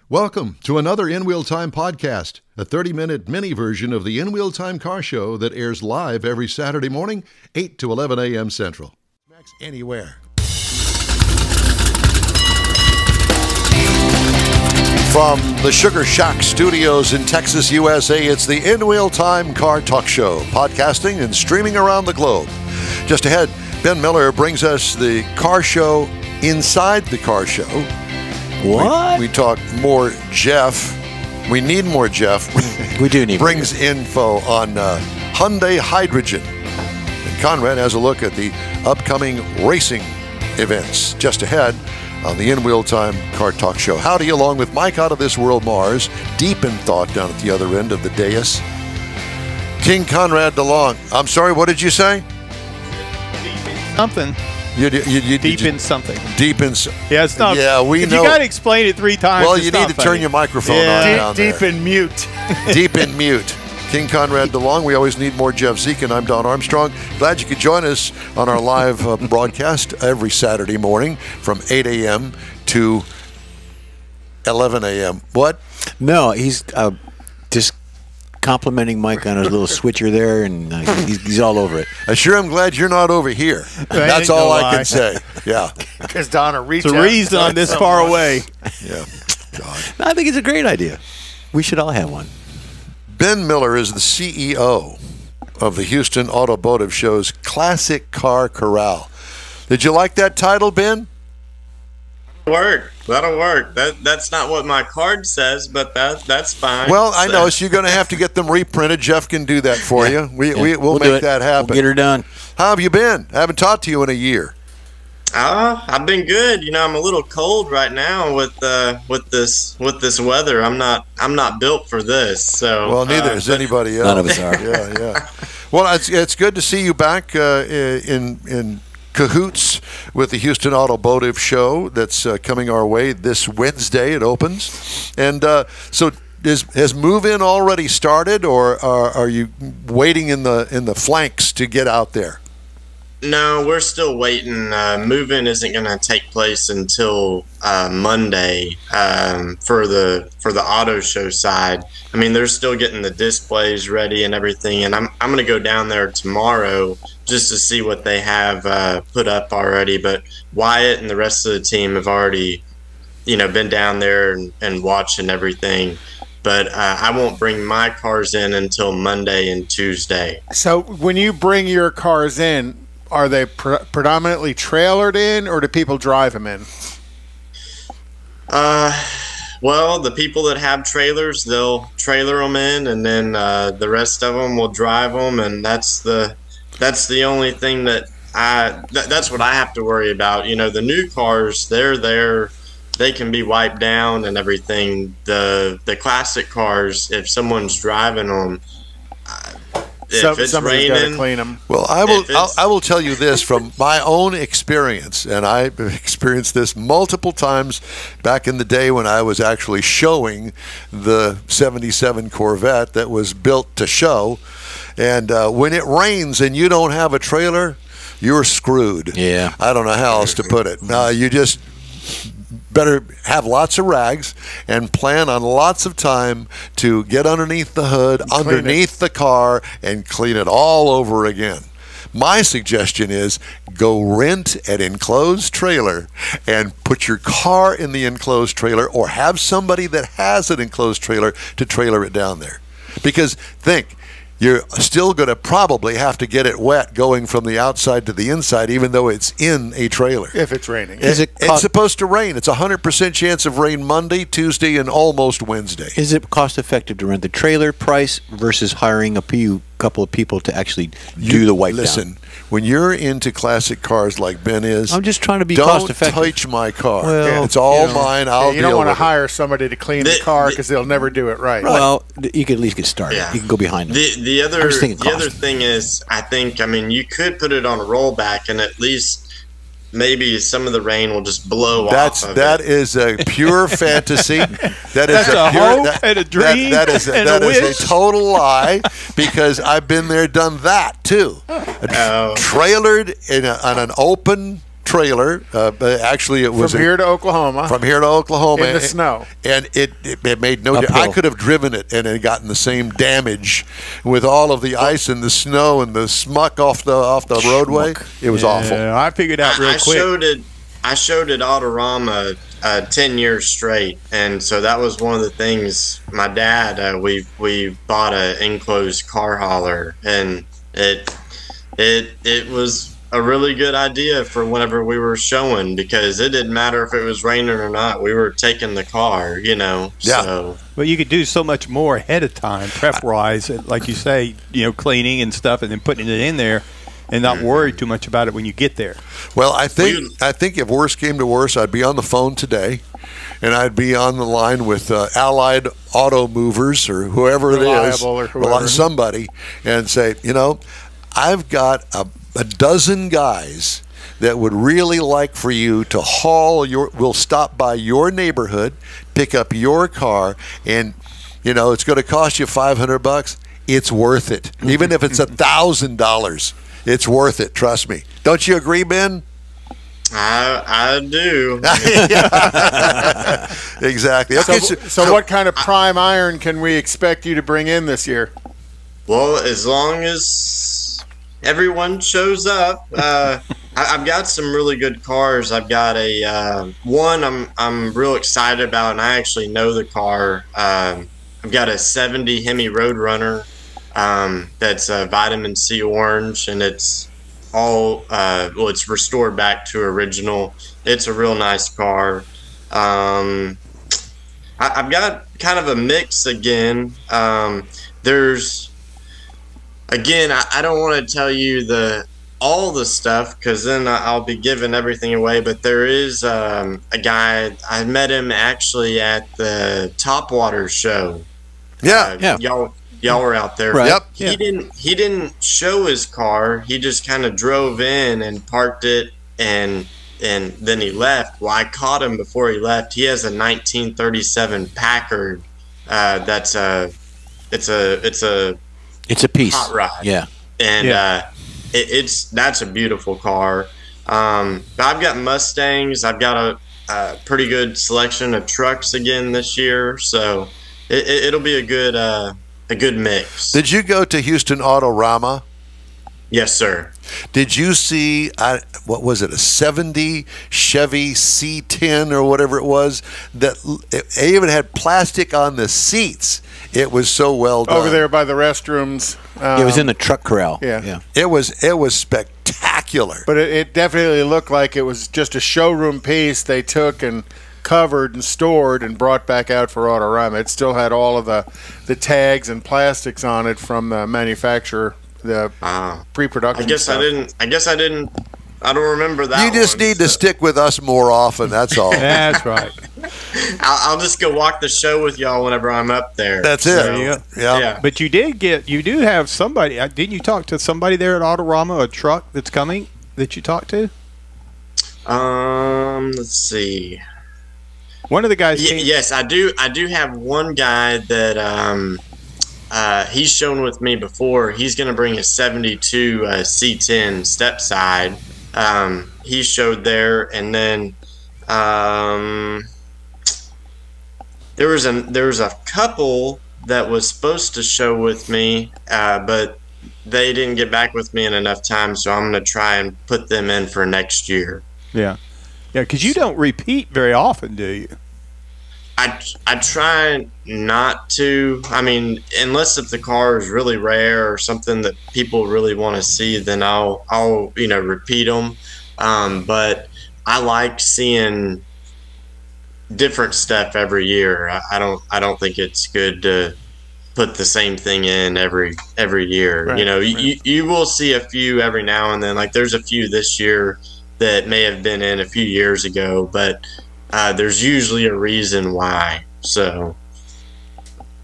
Welcome to another In Wheel Time podcast, a 30-minute mini version of the In Wheel Time car show that airs live every Saturday morning, 8 to 11 a.m. Central. Max anywhere. From the Sugar Shack Studios in Texas, USA, it's the In Wheel Time Car Talk Show, podcasting and streaming around the globe. Just ahead, Ben Miller brings us the car show inside the car show. What? We talk more Jeff. We need more Jeff. We do need brings more. Info on Hyundai Hydrogen. And Conrad has a look at the upcoming racing events just ahead on the In Wheel Time Car Talk Show. Howdy, along with Mike out of this world, Mars, deep in thought down at the other end of the dais. King Conrad DeLong. I'm sorry, what did you say? Something. You deep in something. Deep in. Yeah, it's not. Yeah, we if know. You got to explain it 3 times. Well, you need to turn your microphone on down there. Deep in mute. Deep in mute. King Conrad DeLong. We always need more Jeff Zeke, and I'm Don Armstrong. Glad you could join us on our live broadcast every Saturday morning from 8 a.m. to 11 a.m. What? No, he's just complimenting Mike on his little switcher there, and he's all over it. I sure am glad you're not over here. That's all I can say. Yeah. Because Donna reached out. It's a reason I'm this far away. Yeah. God. I think it's a great idea. We should all have one. Ben Miller is the CEO of the Houston AutoBoative Show's Classic Car Corral. Did you like that title, Ben? That'll work. That's not what my card says, but that's fine. Well, I know, so you're going to have to get them reprinted. Jeff can do that for you. We'll make that happen. We'll get her done. How have you been? I haven't talked to you in a year. I've been good. You know, I'm a little cold right now with this weather. I'm not built for this. So well, neither is anybody else. None of us are. Yeah. Well, it's good to see you back in cahoots with the Houston AutoBoative Show that's coming our way this Wednesday. It opens. And so has move-in already started, or are you waiting in the flanks to get out there? No, we're still waiting. Move-in isn't going to take place until Monday for the auto show side. I mean, they're still getting the displays ready and everything, and I'm going to go down there tomorrow just to see what they have put up already. But Wyatt and the rest of the team have already, been down there and watching everything. But I won't bring my cars in until Monday and Tuesday. So when you bring your cars in, are they predominantly trailered in, or do people drive them in? Well, the people that have trailers, they'll trailer them in, and then the rest of them will drive them, and that's the only thing that's what I have to worry about. The new cars, they're there, they can be wiped down and everything. The classic cars, if someone's driving them, if it's raining, clean them. Well, I will tell you this from my own experience, and I've experienced this multiple times back in the day when I was actually showing the 77 Corvette that was built to show. And when it rains and you don't have a trailer, you're screwed. Yeah. I don't know how else to put it. You just better have lots of rags and plan on lots of time to get underneath the hood, underneath the car, and clean it all over again. My suggestion is go rent an enclosed trailer and put your car in the enclosed trailer, or have somebody that has an enclosed trailer to trailer it down there. Because think, you're still going to probably have to get it wet going from the outside to the inside, even though it's in a trailer. If it's raining. It's supposed to rain. It's a 100% chance of rain Monday, Tuesday, and almost Wednesday. Is it cost effective to rent the trailer price versus hiring a couple of people to actually do the wipe down? Listen, when you're into classic cars like Ben is, I'm just trying to be cost effective. Don't touch my car. Well, it's all mine. I'll deal with it. You don't want to hire somebody to clean the car because they'll never do it right. Well, you can at least get started. Yeah. You can go behind them. The other thing is, I mean, you could put it on a rollback, and at least maybe some of the rain will just blow off of that it. Is a pure fantasy. That's a hope and a dream that is a total lie, because I've been there, done that too. Trailered on an open trailer. But actually, it was from here to Oklahoma. From here to Oklahoma in the snow, and it made no difference. I could have driven it and it gotten the same damage with all of the ice and the snow and the smuck off the roadway. It was awful. I figured out real quick. I showed it Autorama 10 years straight, and so that was one of the things. My dad, we bought an enclosed car hauler, and it was a really good idea for whenever we were showing, because it didn't matter if it was raining or not. We were taking the car, you know. Yeah. So. But you could do so much more ahead of time, prep-wise, like you say, cleaning and stuff, and then putting it in there, and not worry too much about it when you get there. Well, I think if worse came to worse, I'd be on the phone today, and I'd be on the line with Allied Auto Movers or whoever it is, or whoever. somebody, and say, I've got a dozen guys that would really like for you to we'll stop by your neighborhood, pick up your car, and it's going to cost you $500. It's worth it. Even if it's $1,000, it's worth it. Trust me. Don't you agree, Ben? I do. Exactly. Okay, so what kind of prime iron can we expect you to bring in this year? Well, as long as everyone shows up. I've got some really good cars. I've got a one I'm real excited about, and I actually know the car. I've got a 70 Hemi Roadrunner that's vitamin C orange, and it's all it's restored back to original. It's a real nice car. I've got kind of a mix again. There's again, I don't want to tell you all the stuff, because then I'll be giving everything away. But there is a guy, I met him actually at the Topwater show. Yeah. Y'all were out there. Right. Yep. He didn't show his car. He just kind of drove in and parked it, and then he left. Well, I caught him before he left. He has a 1937 Packard. It's a piece. hot rod. Yeah. And that's a beautiful car. But I've got Mustangs. I've got a pretty good selection of trucks again this year. So it'll be a good mix. Did you go to Houston Autorama? Yes, sir. Did you see, what was it, a 70 Chevy C10 or whatever it was, that it even had plastic on the seats? It was so well done. Over there by the restrooms. It was in the truck corral. Yeah. It was spectacular. But it definitely looked like it was just a showroom piece they took and covered and stored and brought back out for Autorama. It still had all of the tags and plastics on it from the manufacturer, the pre-production stuff. I don't remember that. You just need to stick with us more often. That's all. That's right. I'll just go walk the show with y'all whenever I'm up there. That's it. Yeah. But you do have somebody. Didn't you talk to somebody there at Autorama, a truck that's coming that you talked to? Let's see. One of the guys. Yes, I do. I do have one guy that he's shown with me before. He's going to bring a 72 C10 step side. He showed there, and then there was a couple that was supposed to show with me, but they didn't get back with me in enough time. So I'm going to try and put them in for next year. Yeah, because you don't repeat very often, do you? I try not to. I mean, unless if the car is really rare or something that people really want to see, then I'll repeat them. But I like seeing different stuff every year. I don't think it's good to put the same thing in every year. Right, you will see a few every now and then. Like there's a few this year that may have been in a few years ago, but there's usually a reason why. So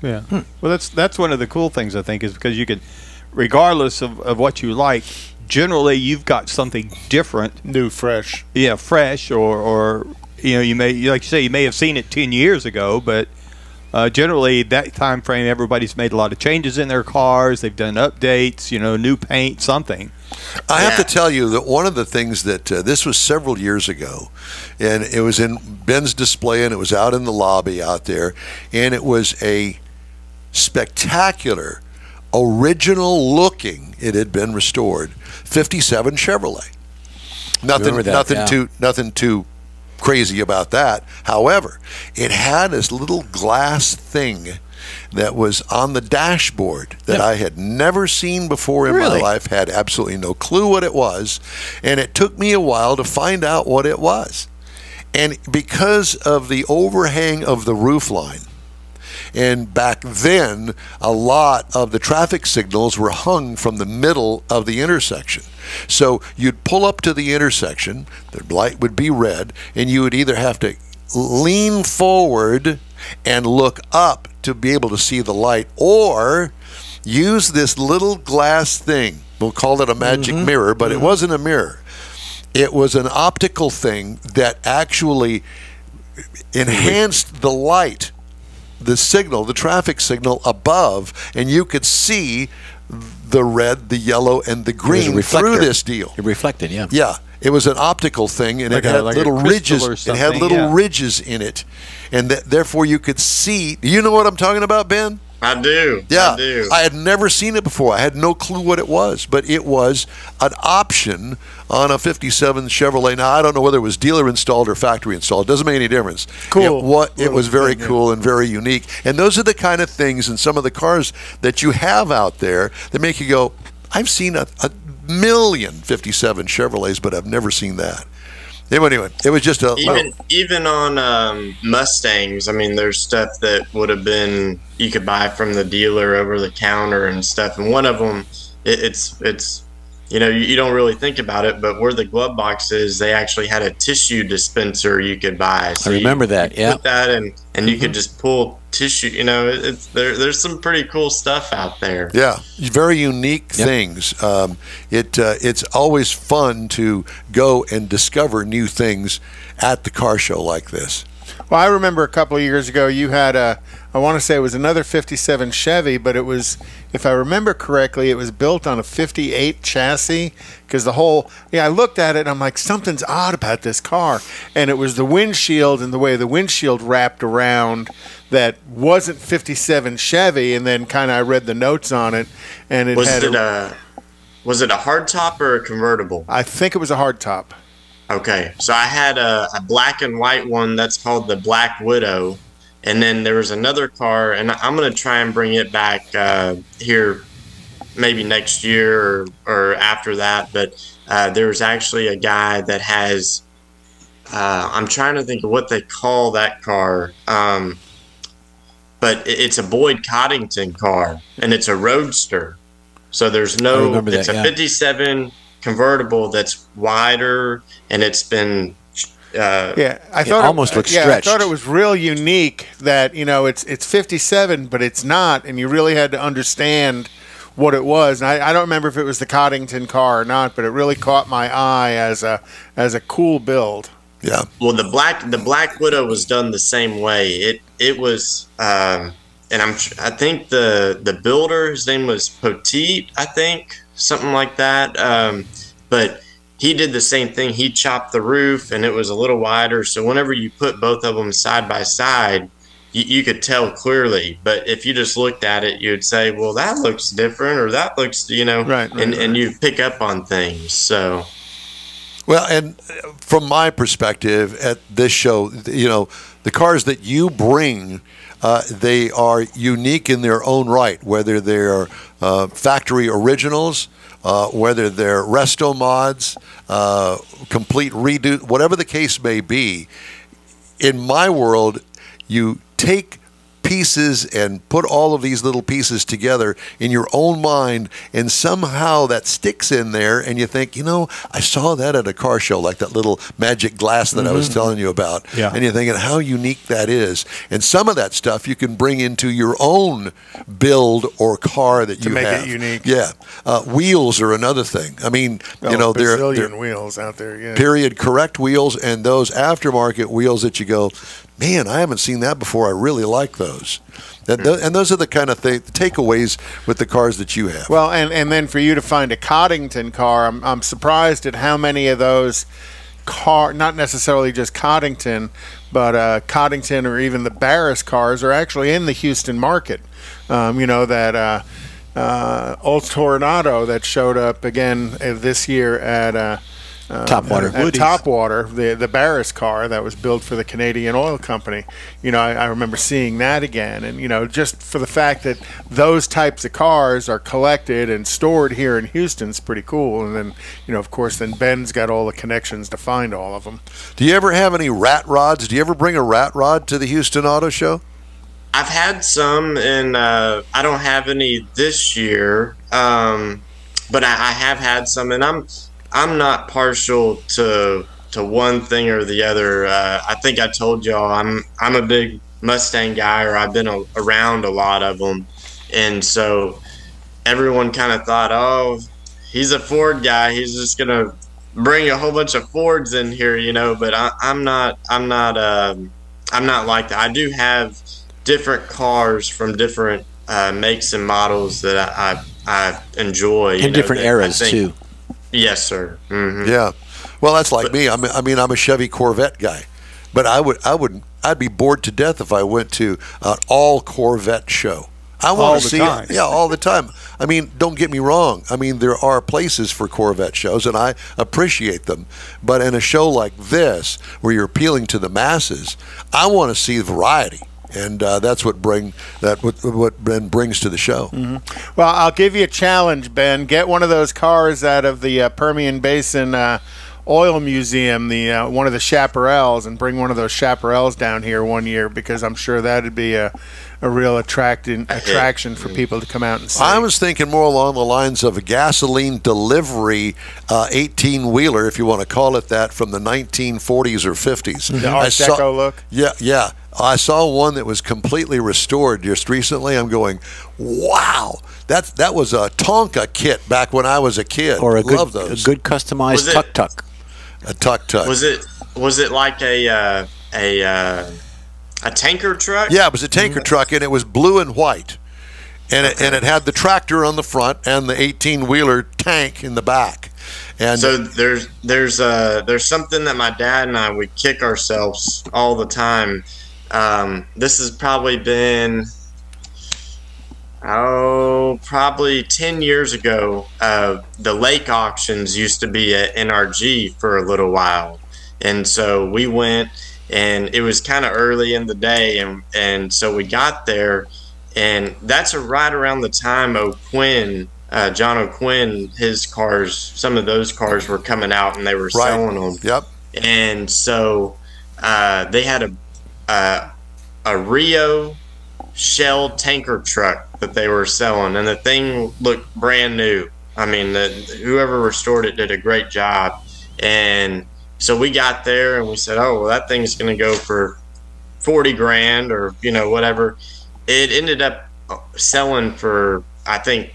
yeah. Well, that's one of the cool things, I think, is because you can, regardless of what you like, generally you've got something different, new, fresh. Yeah, fresh, or you may, like you say, you may have seen it 10 years ago, but generally that time frame, everybody's made a lot of changes in their cars. They've done updates, new paint, something. I have to tell you that one of the things that this was several years ago, and it was in Ben's display, and it was out in the lobby out there, and it was a spectacular, original looking, it had been restored, 57 Chevrolet. Nothing too crazy about that. However, it had this little glass thing that was on the dashboard that I had never seen before in my life, had absolutely no clue what it was, and it took me a while to find out what it was. And because of the overhang of the roofline, and back then, a lot of the traffic signals were hung from the middle of the intersection. So you'd pull up to the intersection, the light would be red, and you would either have to lean forward and look up to be able to see the light, or use this little glass thing. We'll call it a magic mirror, but it wasn't a mirror. It was an optical thing that actually enhanced the light, the signal, the traffic signal above, and you could see the red, the yellow, and the green through this deal. It reflected, yeah. Yeah, it was an optical thing, and Like it had like little a crystal ridges. or It something, had little yeah. ridges in it, and therefore you could see. Do you know what I'm talking about, Ben? I do. Yeah, I do. I had never seen it before. I had no clue what it was, but it was an option on a 57 Chevrolet. Now, I don't know whether it was dealer installed or factory installed. It doesn't make any difference. Cool. It was very cool and very unique. And those are the kind of things in some of the cars that you have out there that make you go, I've seen a million 57 Chevrolets, but I've never seen that. Anyway, it was just even on Mustangs. I mean, there's stuff that would have been you could buy from the dealer over the counter and stuff. And one of them, it's you don't really think about it, but where the glove box is, they actually had a tissue dispenser you could buy. So I remember that. Yeah, put that in, and you could just pull tissue. There's some pretty cool stuff out there. Yeah, very unique things. It's always fun to go and discover new things at the car show like this. Well, I remember a couple of years ago you had I want to say it was another 57 Chevy, but it was, if I remember correctly, it was built on a 58 chassis, because I looked at it and I'm like, something's odd about this car. And it was the windshield and the way the windshield wrapped around that wasn't 57 Chevy, and then kind of I read the notes on it, and it was it a hardtop or a convertible? I think it was a hardtop. Okay, so I had a black and white one that's called the Black Widow, and then there was another car, and I'm going to try and bring it back here maybe next year or after that, but there's actually a guy that has, I'm trying to think of what they call that car, but it's a Boyd Coddington car, and it's a roadster, so there's it's a 57 convertible that's wider, and it's been I thought it almost looks stretched. I thought it was real unique that it's 57, but it's not, and you really had to understand what it was. And I don't remember if it was the Coddington car or not, but it really caught my eye as a cool build. Yeah. Well, the Black Widow was done the same way. It was, and I think the builder, his name was Poteet, I think, something like that. But he did the same thing. He chopped the roof, and it was a little wider. So whenever you put both of them side by side, you could tell clearly. But if you just looked at it, you'd say, well, that looks different, or that looks, right. And you pick up on things. So. Well, and from my perspective at this show, the cars that you bring, they are unique in their own right, whether they're factory originals, whether they're resto mods, complete redo, whatever the case may be. In my world, you take pieces and put all of these little pieces together in your own mind, and somehow that sticks in there, and you think, I saw that at a car show, like that little magic glass that I was telling you about. Yeah. And you're thinking how unique that is. And some of that stuff you can bring into your own build or car that you have. To make it unique. Yeah. Wheels are another thing. I mean, they're bazillion wheels out there, yeah. Period correct wheels, and those aftermarket wheels that you go, man, I haven't seen that before. I really like those. And those are the kind of takeaways with the cars that you have. Well, and then for you to find a Coddington car, I'm surprised at how many of those not necessarily just Coddington, but Coddington or even the Barris cars are actually in the Houston market. That old Tornado that showed up again this year at Topwater. At Topwater, the Barris car that was built for the Canadian Oil Company. I remember seeing that again, and just for the fact that those types of cars are collected and stored here in Houston is pretty cool. And then, of course, then Ben's got all the connections to find all of them. Do you ever have any rat rods? Do you ever bring a rat rod to the Houston Auto Show? I've had some, and I don't have any this year, but I have had some, and I'm not partial to one thing or the other. I think I told y'all I'm a big Mustang guy, or I've been around a lot of them, and so everyone kind of thought, oh, he's a Ford guy. He's just gonna bring a whole bunch of Fords in here, But I'm not like that. I do have different cars from different makes and models that I enjoy. In different eras too. Yes, sir. Mm-hmm. Yeah. Well, that's like me. I'm a Chevy Corvette guy, but I'd be bored to death if I went to an all Corvette show. I want to see it. Yeah, all the time. Don't get me wrong. There are places for Corvette shows, and I appreciate them. But in a show like this, where you're appealing to the masses, I want to see variety. And that's what Ben brings to the show. Mm-hmm. Well, I'll give you a challenge, Ben. Get one of those cars out of the Permian Basin Oil Museum, one of the chaparrals, and bring one of those chaparrals down here one year, because I'm sure that'd be a real attraction for people to come out and see. I was thinking more along the lines of a gasoline delivery 18-wheeler, if you want to call it that, from the 1940s or 50s. The Art Deco look? Yeah. I saw one that was completely restored just recently. I'm going, wow, that was a Tonka kit back when I was a kid. Or a Love those. good customized tuk-tuk. A tuk-tuk. Was it like a tanker truck? Yeah, it was a tanker truck, and it was blue and white. And it had the tractor on the front and the 18-wheeler tank in the back. And so there's something that my dad and I would kick ourselves all the time. This has probably been probably 10 years ago. The lake auctions used to be at NRG for a little while, and so we went, and it was kind of early in the day, and so we got there, and that's right around the time John O'Quinn, his cars, some of those cars were coming out, and they were selling them. Yep. And so they had a Rio Shell tanker truck that they were selling, and the thing looked brand new. Whoever restored it did a great job. And so we got there and we said, oh, well, that thing's going to go for 40 grand or whatever. It ended up selling for, I think,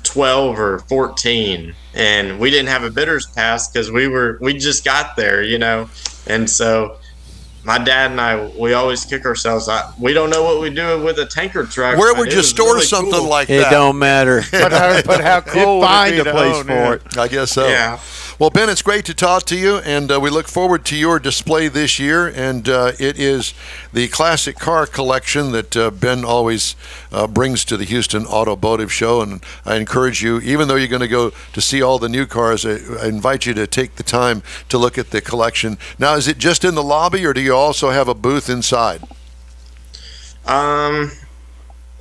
12 or 14, and we didn't have a bidder's pass because we just got there, and so my dad and I, we always kick ourselves. We don't know what we do with a tanker truck. Where would you store really something like that? It don't matter. but how cool find would it be a place for it? I guess so. Yeah. Well, Ben, it's great to talk to you, and we look forward to your display this year. And it is the Classic Car collection that Ben always brings to the Houston AutoBoative Show. And I encourage you, even though you're going to go to see all the new cars, I invite you to take the time to look at the collection. Now, is it just in the lobby, or do you also have a booth inside?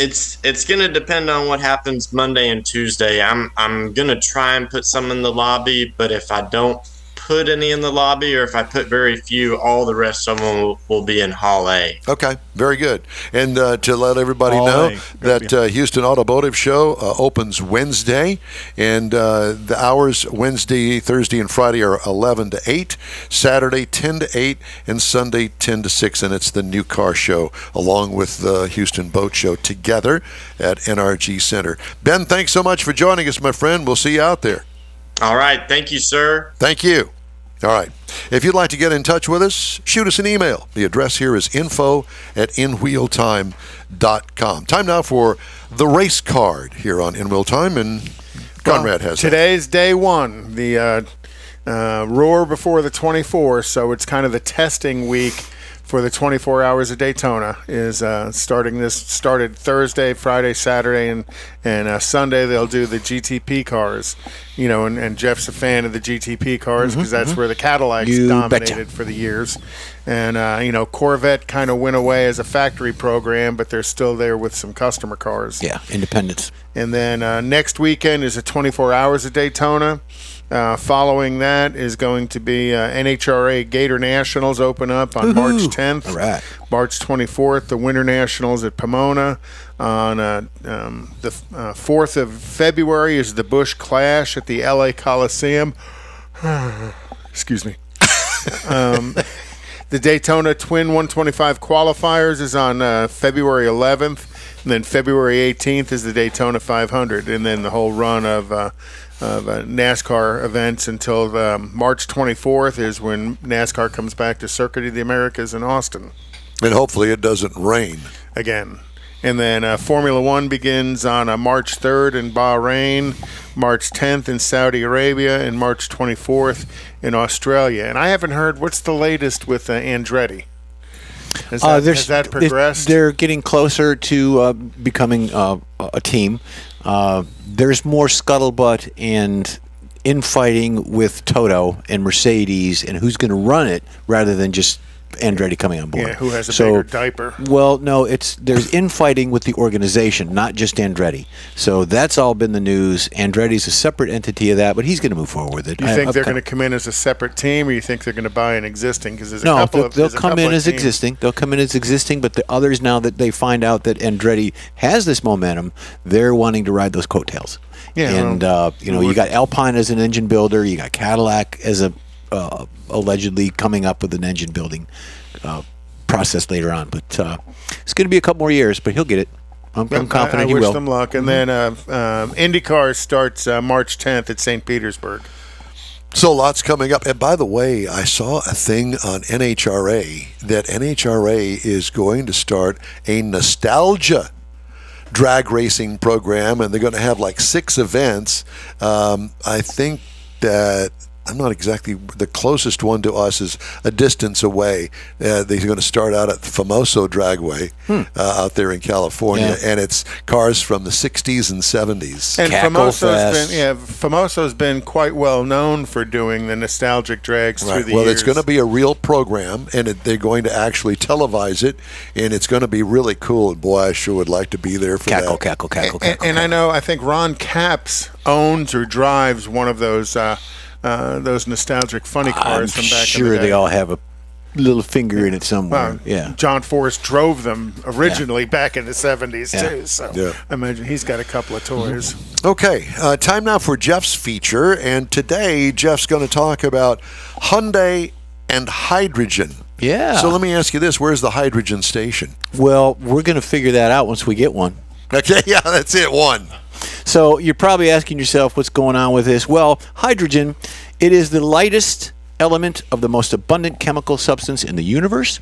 It's gonna depend on what happens Monday and Tuesday. I'm gonna try and put some in the lobby, but if I don't put any in the lobby, or if I put very few, all the rest of them will be in Hall A. Okay, very good. And to let everybody know that Houston AutoBoative Show opens Wednesday, and the hours Wednesday, Thursday, and Friday are 11 to 8, Saturday 10 to 8, and Sunday 10 to 6, and it's the new car show along with the Houston Boat Show together at NRG Center. Ben, thanks so much for joining us, my friend. We'll see you out there. All right. Thank you, sir. Thank you. All right. If you'd like to get in touch with us, shoot us an email. The address here is info@inwheeltime.com. Time now for the race card here on In Wheel Time, and Conrad has today's day one, the Roar before the 24, so it's kind of the testing week for the 24 Hours of Daytona. Is started Thursday, Friday, Saturday, and Sunday they'll do the GTP cars. You know, and Jeff's a fan of the GTP cars because that's where the Cadillacs dominated for the years. And you know, Corvette kind of went away as a factory program, but they're still there with some customer cars. Yeah, independents. And then next weekend is the 24 Hours of Daytona. Following that is going to be NHRA Gator Nationals open up on March 10th. All right. March 24th, the Winter Nationals at Pomona. On the 4th of February is the Busch Clash at the LA Coliseum. Excuse me. The Daytona Twin 125 qualifiers is on February 11th. And then February 18th is the Daytona 500. And then the whole run of NASCAR events until March 24th is when NASCAR comes back to Circuit of the Americas in Austin. And hopefully it doesn't rain. Again. And then Formula One begins on March 3rd in Bahrain, March 10th in Saudi Arabia, and March 24th in Australia. And I haven't heard, what's the latest with Andretti? Has that progressed? They're getting closer to becoming a team. There's more scuttlebutt and infighting with Toto and Mercedes and who's going to run it rather than just Andretti coming on board. Yeah, who has a bigger diaper? Well, no, there's infighting with the organization, not just Andretti. So that's all been the news. Andretti's a separate entity of that, but he's going to move forward with it. You think they're going to come in as a separate team, or you think they're going to buy an existing? Because there's a no, couple they'll come in as existing. They'll come in as existing, but the others, now that they find out that Andretti has this momentum, they're wanting to ride those coattails. Yeah, and you know, you got Alpine as an engine builder, you got Cadillac as a allegedly coming up with an engine building process later on, but it's going to be a couple more years, but he'll get it. I'm confident he will. I wish them luck. And then IndyCar starts March 10th at St. Petersburg. So lots coming up. And by the way, I saw a thing on NHRA that NHRA is going to start a nostalgia drag racing program, and they're going to have like 6 events. I think that I'm not exactly, the closest one to us is a distance away. They're going to start out at the Famoso Dragway out there in California, and it's cars from the 60s and 70s. And Famoso's been quite well known for doing the nostalgic drags through the years. Well, it's going to be a real program, and they're going to actually televise it, and it's going to be really cool. And boy, I sure would like to be there for that. Cackle. And I think Ron Capps owns or drives one of those nostalgic funny cars from back in the day. I'm sure they all have a little finger in it somewhere. John Forrest drove them originally back in the 70s too, so I imagine he's got a couple of toys. Okay, time now for Jeff's feature, and today Jeff's going to talk about Hyundai and hydrogen. Yeah. So let me ask you this, where's the hydrogen station? Well, we're going to figure that out once we get one. Okay, yeah, that's it, one. So you're probably asking yourself what's going on with this. Well, hydrogen, it is the lightest element of the most abundant chemical substance in the universe.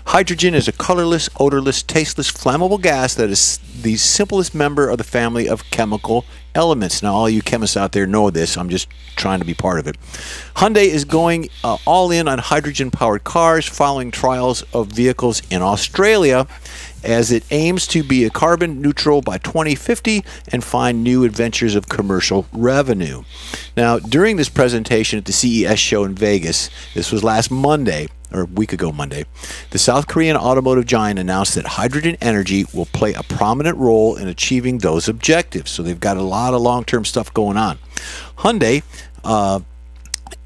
Hydrogen is a colorless, odorless, tasteless, flammable gas that is the simplest member of the family of chemical elements. Now, all you chemists out there know this. I'm just trying to be part of it. Hyundai is going all in on hydrogen-powered cars following trials of vehicles in Australia as it aims to be carbon neutral by 2050 and find new adventures of commercial revenue. Now, during this presentation at the CES show in Vegas, this was last Monday, or a week ago Monday, the South Korean automotive giant announced that hydrogen energy will play a prominent role in achieving those objectives. So they've got a lot of long-term stuff going on. Hyundai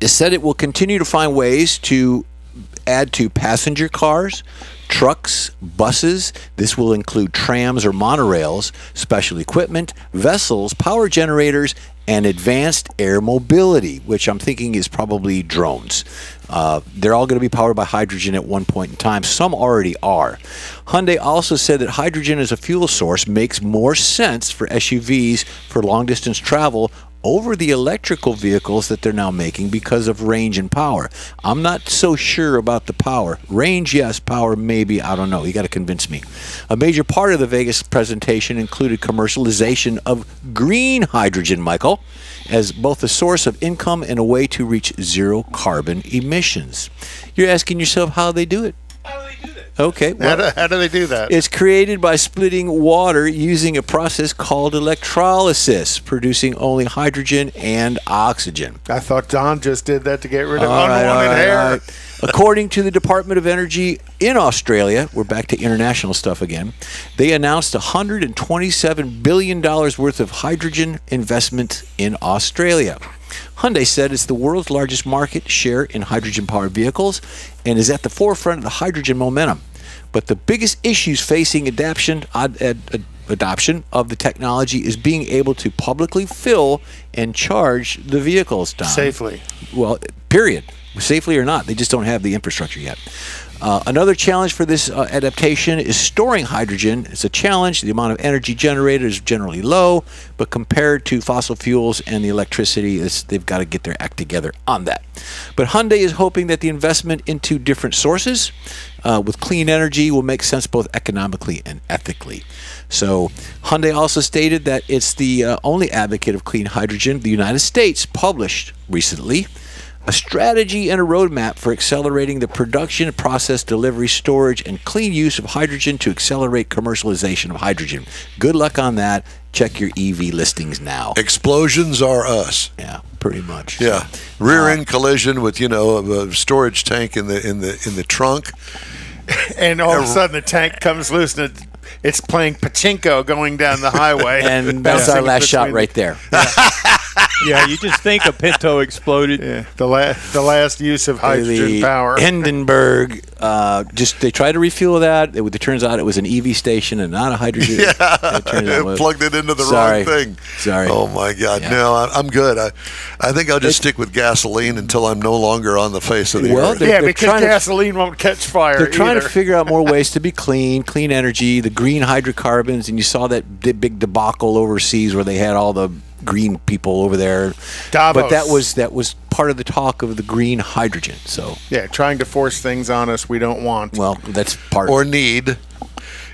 said it will continue to find ways to add to passenger cars, trucks, buses. This will include trams or monorails, special equipment, vessels, power generators, and advanced air mobility, which I'm thinking is probably drones. They're all going to be powered by hydrogen at one point in time. Some already are. Hyundai also said that hydrogen as a fuel source makes more sense for SUVs for long-distance travel over the electrical vehicles that they're now making because of range and power. I'm not so sure about the power. Range, yes. Power, maybe. I don't know. You got to convince me. A major part of the Vegas presentation included commercialization of green hydrogen, Michael, as both a source of income and a way to reach zero carbon emissions. You're asking yourself how they do it. Okay. Well, how do they do that? It's created by splitting water using a process called electrolysis, producing only hydrogen and oxygen. I thought Don just did that to get rid of unwanted hair. According to the Department of Energy in Australia, we're back to international stuff again, they announced $127 billion worth of hydrogen investment in Australia. Hyundai said it's the world's largest market share in hydrogen-powered vehicles and is at the forefront of the hydrogen momentum. But the biggest issues facing adoption of the technology is being able to publicly fill and charge the vehicles, Don. Safely. Well, period. Safely or not, they just don't have the infrastructure yet. Another challenge for this adaptation is storing hydrogen. It's a challenge. The amount of energy generated is generally low, but compared to fossil fuels and the electricity, they've got to get their act together on that. But Hyundai is hoping that the investment into different sources with clean energy will make sense both economically and ethically. So Hyundai also stated that it's the only advocate of clean hydrogen. The United States published recently a strategy and a roadmap for accelerating the production, process, delivery, storage, and clean use of hydrogen to accelerate commercialization of hydrogen. Good luck on that. Check your EV listings now. Explosions are us. Yeah, pretty much. Yeah, rear end collision with a storage tank in the trunk, and all of a sudden the tank comes loose and it's playing pachinko going down the highway. And that's our last shot right there. Yeah, you just think a Pinto exploded. Yeah, the last use of hydrogen power. Hindenburg, they tried to refuel that. It turns out it was an EV station and not a hydrogen. Yeah, plugged it into the wrong thing. Sorry. Oh my God, yeah. No, I'm good. I think I'll just stick with gasoline until I'm no longer on the face of the earth. Yeah, because gasoline won't catch fire. They're trying to figure out more ways to be clean energy, the green hydrocarbons, and you saw that big debacle overseas where they had all the green people over there. Davos. But that was part of the talk of the green hydrogen. So yeah, trying to force things on us we don't want. Well, that's part or of it. Need.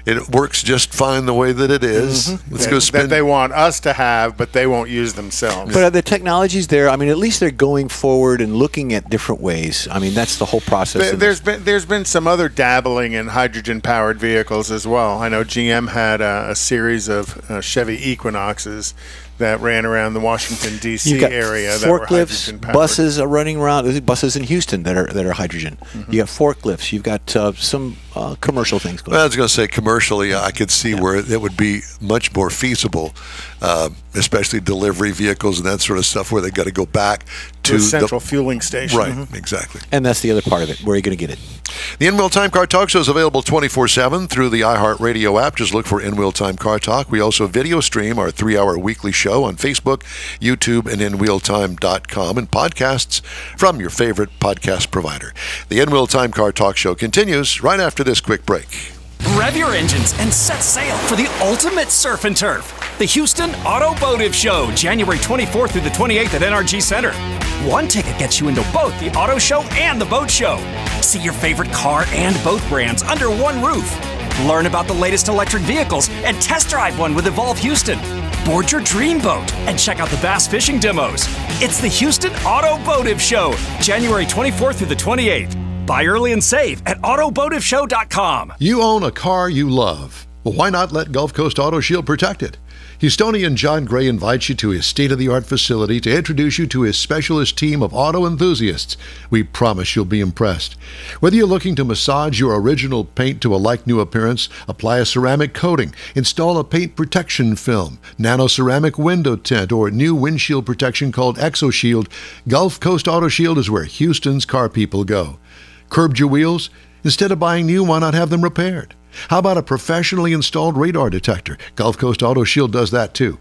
It works just fine the way that it is. Mm-hmm. Let's go spend. That they want us to have, but they won't use themselves. But the technology's there. I mean, at least they're going forward and looking at different ways. I mean, that's the whole process. There's been some other dabbling in hydrogen-powered vehicles as well. I know GM had a series of Chevy Equinoxes that ran around the Washington D.C. area. Forklifts, that were buses are running around. There's buses in Houston that are hydrogen. Mm-hmm. You got forklifts. You've got some commercial things going on. I was going to say commercially, I could see where it would be much more feasible, especially delivery vehicles and that sort of stuff, where they got to go back to the central fueling station. Right, exactly. And that's the other part of it. Where are you going to get it? The In-Wheel Time Car Talk Show is available 24/7 through the iHeartRadio app. Just look for In-Wheel Time Car Talk. We also video stream our 3-hour weekly show on Facebook, YouTube, and InWheelTime.com, and podcasts from your favorite podcast provider. The In-Wheel Time Car Talk Show continues right after this quick break. Rev your engines and set sail for the ultimate surf and turf. The Houston AutoBoative Show, January 24th through the 28th at NRG Center. One ticket gets you into both the auto show and the boat show. See your favorite car and boat brands under one roof. Learn about the latest electric vehicles and test drive one with Evolve Houston. Board your dream boat and check out the bass fishing demos. It's the Houston AutoBoative Show, January 24th through the 28th. Buy early and save at autoboativeshow.com. You own a car you love. Well, why not let Gulf Coast Auto Shield protect it? Houstonian John Gray invites you to his state-of-the-art facility to introduce you to his specialist team of auto enthusiasts. We promise you'll be impressed. Whether you're looking to massage your original paint to a like-new appearance, apply a ceramic coating, install a paint protection film, nano-ceramic window tint, or new windshield protection called ExoShield, Gulf Coast Auto Shield is where Houston's car people go. Curbed your wheels? Instead of buying new, why not have them repaired? How about a professionally installed radar detector? Gulf Coast Auto Shield does that too.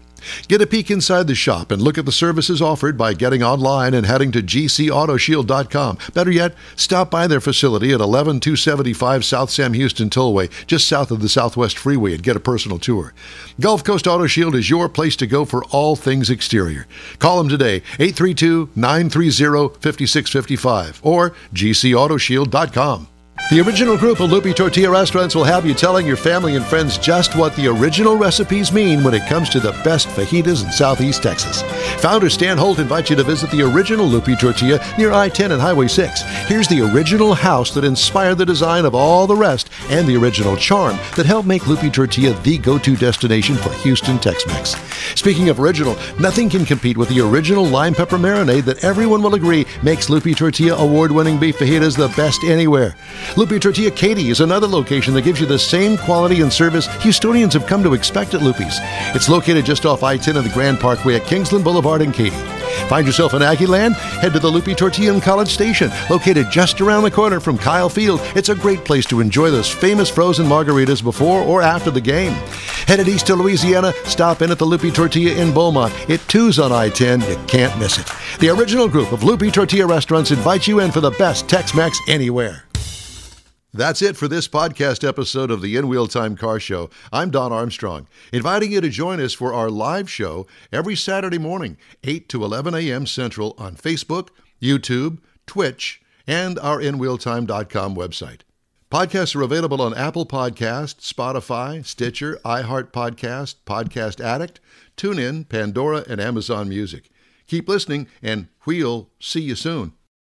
Get a peek inside the shop and look at the services offered by getting online and heading to gcautoshield.com. Better yet, stop by their facility at 11275 South Sam Houston Tollway, just south of the Southwest Freeway, and get a personal tour. Gulf Coast Auto Shield is your place to go for all things exterior. Call them today, 832-930-5655 or gcautoshield.com. The original group of Lupi Tortilla restaurants will have you telling your family and friends just what the original recipes mean when it comes to the best fajitas in Southeast Texas. Founder Stan Holt invites you to visit the original Lupi Tortilla near I-10 and Highway 6. Here's the original house that inspired the design of all the rest and the original charm that helped make Lupi Tortilla the go-to destination for Houston Tex-Mex. Speaking of original, nothing can compete with the original lime pepper marinade that everyone will agree makes Lupi Tortilla award-winning beef fajitas the best anywhere. Lupi Tortilla Katy is another location that gives you the same quality and service Houstonians have come to expect at Lupi's. It's located just off I-10 and the Grand Parkway at Kingsland Boulevard in Katy. Find yourself in Aggie Land? Head to the Lupi Tortilla in College Station, located just around the corner from Kyle Field. It's a great place to enjoy those famous frozen margaritas before or after the game. Headed east to Louisiana, stop in at the Lupi Tortilla in Beaumont. It too's on I-10. You can't miss it. The original group of Lupi Tortilla restaurants invites you in for the best Tex-Mex anywhere. That's it for this podcast episode of the In Wheel Time Car Show. I'm Don Armstrong, inviting you to join us for our live show every Saturday morning, 8 to 11 a.m. Central on Facebook, YouTube, Twitch, and our InWheelTime.com website. Podcasts are available on Apple Podcasts, Spotify, Stitcher, iHeart Podcast, Podcast Addict, TuneIn, Pandora, and Amazon Music. Keep listening, and we'll see you soon.